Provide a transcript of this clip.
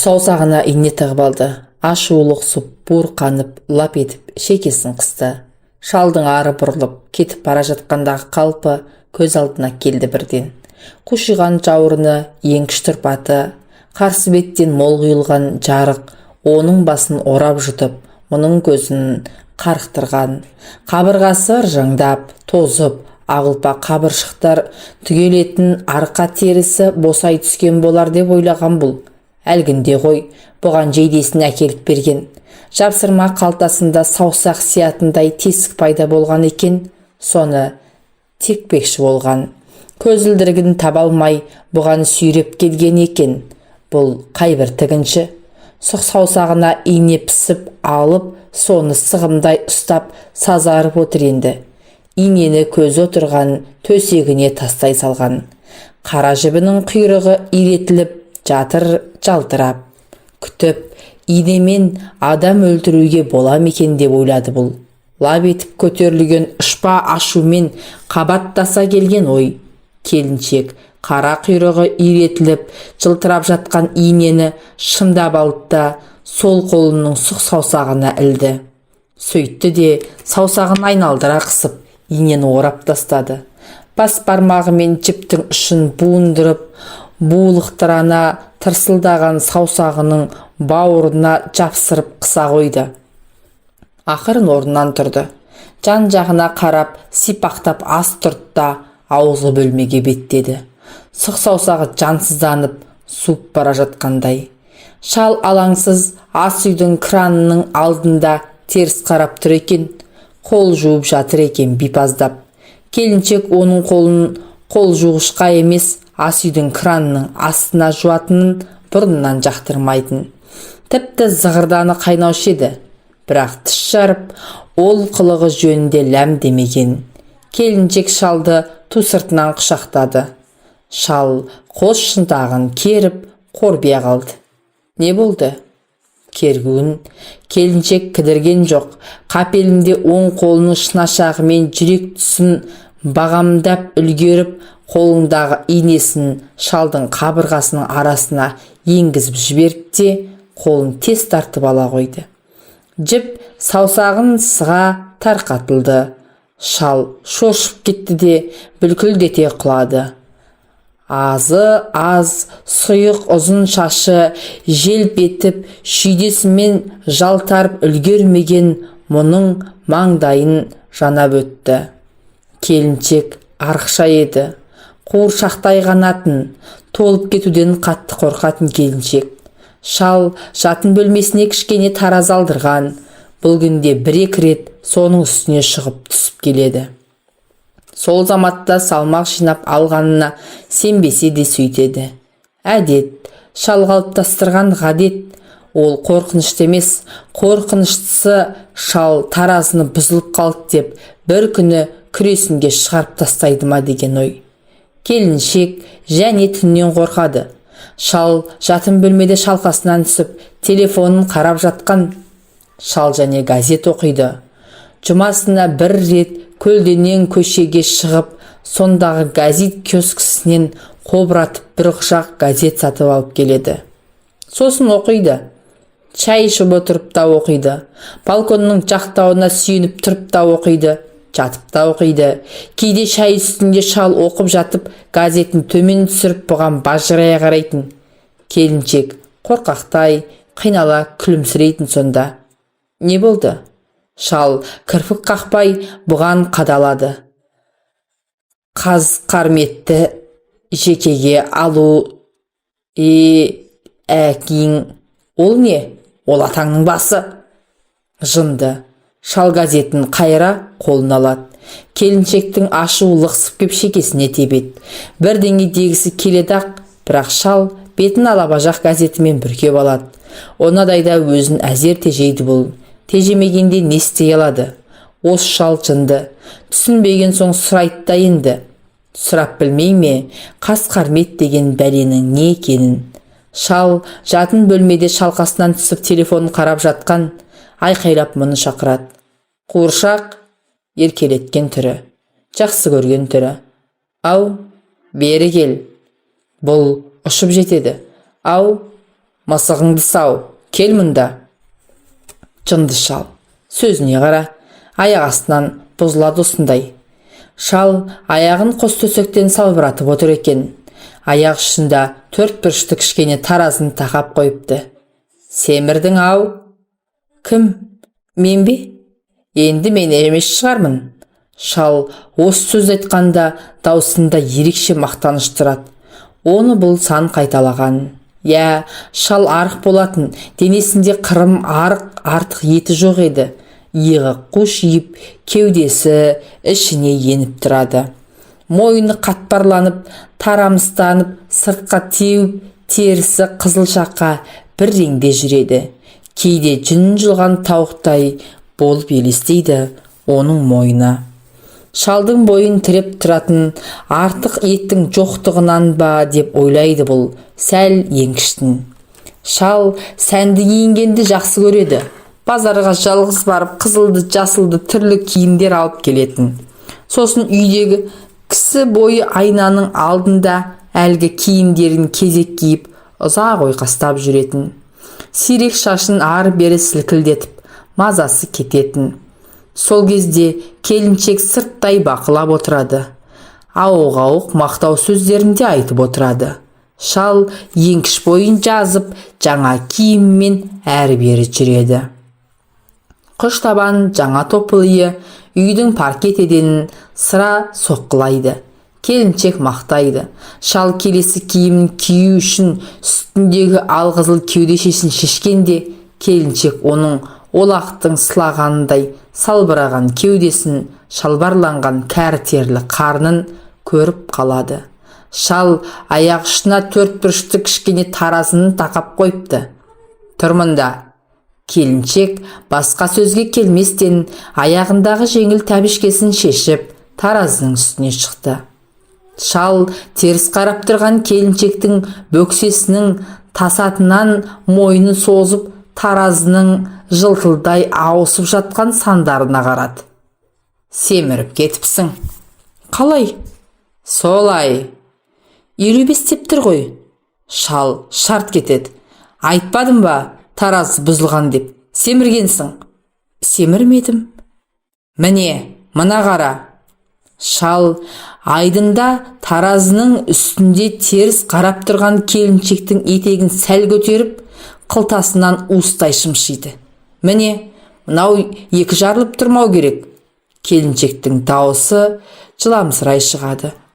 саусағына ине тығып алды. Ашулы құсып, буырқанып, лап етіп, шекесін қысты. Шалдың ары бұрылып, кетіп бара жатқандағы қалпы көз алдына келді бірден. Қушиған жауырыны, еңкіш тұрпаты, қарсы беттен мол құйылған жарық оның басын орап жұтып, мұның көзін қарықтырған. Қабырғасы ыржаңдап, тозып, ағылпа қабыршықтар түгелетін арқа терісі босай түскен болар деп ойлаған бұл. Әлгінде ғой, бұған жейдесін әкеліп берген. Жапсырма қалтасында саусақ сиятындай тесік пайда болған екен, соны текпекші болған. Көзілдірігін таба алмай бұған сүйреп келген екен. Бұл қайбір тігінші. Сұқ саусағына ине пісіп алып, соны сығымдай ұстап сазарып отыр енді. Инені көзі отырған төсегіне тастай салған. Қара жібінің құйрығы иретіліп жатыр жалтырап. Күтіп, инемен адам өлтіруге бола мекен деп ойлады бұл. Лап етіп көтерілген ұшпа ашумен қабаттаса келген ой. Келіншек қара құйрығы иретіліп жылтырап жатқан инені шындап алды да сол қолының сұқ саусағына ілді. Сөйтті де саусағын айналдыра қысып, инені орап тастады. Бас бармағымен жіптің ұшын буындырып, буылықтырана тырсылдаған саусағының бауырына жапсырып қыса қойды. Ақырын орнынан тұрды. Жан жағына қарап, сипақтап ас тұрды да аузы бөлмеге беттеді. Сұқ саусағы жансызданып, суып бара жатқандай. Шал алаңсыз ас үйдің кранының алдында теріс қарап тұр екен. Қол жуып жатыр екен бипаздап. Келіншек оның қолын қол жуғышқа емес, ас үйдің кранының астына жуатынын бұрыннан жақтырмайтын. Тіпті зығырданы қайнаушы еді. Бірақ тіс жарып, ол қылығы жөнінде ләм демеген. Келіншек шалды ту сыртынан құшақтады. Шал қос шынтағын керіп, қорбия қалды. Не болды? Кергуін. Келіншек кідірген жоқ. Қапелімде оң қолының шынашағымен жүрек түсін бағамдап үлгеріп, қолындағы инесін шалдың қабырғасының арасына енгізіп жіберді де, қолын тез тартып ала қойды. Жіп саусағын сыға тарқатылды. Шал шошып кетті де бүлкілдете құлады. Азы аз, сұйық ұзын шашы желп етіп, шүйдесімен жалтарып үлгермеген мұның маңдайын жанап өтті. Келіншек арықша еді. Қуыршақтай қанатын, толып кетуден қатты қорқатын келіншек. Шал жатын бөлмесіне кішкене тараз алдырған. Бұл күнде бір-екі рет соның үстіне шығып түсіп келеді. Сол заматта салмақ жинап алғанына сенбесе де сөйтеді. Әдет, шал қалыптастырған ғадет. Ол қорқынышты емес, қорқыныштысы шал таразыны бұзылып қалды деп бір күні күресінге шығарып тастайды ма деген ой. Келіншек және түннен қорқады. Шал жатын бөлмеде шалқасынан түсіп, телефонын қарап жатқан. Шал және газет оқиды. Жұмасына бір рет көлденең көшеге шығып, сондағы газет киоскісінен қобыратып бір құшақ газет сатып алып келеді. Сосын оқиды. Шай ішіп отырып та оқиды. Балконның жақтауына сүйеніп тұрып та оқиды. Жатып та оқиды. Кейде шай үстінде шал оқып жатып, газетін төмен түсіріп бұған бажырая қарайтын. Келіншек қорқақтай, қинала күлімсірейтін сонда. Не болды? Шал кірпік қақпай бұған қадалады. Қаз қарметті жекеге алу. Әкең, ол не? Ол атаңның басы. Жынды. Шал газетін қайыра қолына алады. Келіншектің ашуы лықсып кеп шекесіне тебеді. Бірдеңе дегісі келеді ақ, бірақ шал бетін алабажақ газетімен бүркеп алады. Онадайда өзін әзер тежейді бұл. Тежемегенде не істей алады? Осы шал жынды. Түсінбеген соң сұрайды да енді. Сұрап білмей ме, қас қармет деген бәленің не екенін? Шал жатын бөлмеде шалқасынан түсіп телефонын қарап жатқан, айқайлап мұны шақырады. Қуыршақ, еркелеткен түрі, жақсы көрген түрі. Ау, бері кел. Бұл ұшып жетеді. Ау, мысығыңды сау, кел мұнда. Жынды шал. Сөзіне қара, аяқ астынан бұзылады осындай. Шал аяғын қос төсектен салбыратып отыр екен. Аяқ ұшында 4 бұрышты кішкене таразын тақап қойыпты. Семірдің ау? Кім? Мен бе? Енді мен емес шығармын. Шал осы сөз айтқанда даусында ерекше мақтаныш тұрады. Оны бұл сан қайталаған. Я, шал арық болатын, денесінде қырым арық артық еті жоқ еді. Иығы қушиып, кеудесі ішіне еніп тұрады. Мойны қатпарланып, тарамыстанып, сыртқа теуіп, терісі қызылшаққа бір реңде жүреді. Кейде жүн жылған тауықтай болып елестейді оның мойны. Шалдың бойын тіреп тұратын артық еттің жоқтығынан ба деп ойлайды бұл, сәл еңкіштін. Шал сәнді киінгенді жақсы көреді. Базарға жалғыз барып қызылды, жасылды түрлі киімдер алып келетін. Сосын үйдегі кісі бойы айнаның алдында әлгі киімдерін кезек киіп, ұзақ ойқастап жүретін. Сирек шашын ары-бері сілкілдетіп, мазасы кететін. Сол кезде келіншек сырттай бақылап отырады. Ауық-ауық мақтау сөздерінде айтып отырады. Шал еңкіш бойын жазып, жаңа киіммен әрі-бері жүреді. Қыш табан жаңа топылыйы үйдің паркет еденін сыра соққылайды. Келіншек мақтайды. Шал келесі киімін кию үшін үстіндегі алқызыл кеудешесін шешкенде, келіншек оның олақтың сылағанындай салбыраған кеудесін, шалбарланған кәрі терлі қарнын көріп қалады. Шал аяқ ұшына 4 бұрышты кішкене таразын тақап қойыпты. Тұрмында. Келіншек басқа сөзге келместен аяғындағы жеңіл тәбішкесін шешіп, таразының үстіне шықты. Шал теріс қарап тұрған келіншектің бөксесінің тасатынан мойнын созып, таразының жылтылдай ауысып жатқан сандарына қарады. Семіріп кетіпсің. Қалай? Солай. 55 деп тұр ғой. Шал шарт кетеді. Айтпадым ба, таразы бұзылған деп. Семіргенсің. Семірмедім. Міне, мына қара. Шал айдында таразының үстінде теріс қарап тұрған келіншектің етегін сәл көтеріп, қылтасынан уыстай шымшиды. Міне, мынау 2 жарылып тұрмау керек. Келіншектің дауысы жыламсырай шығады.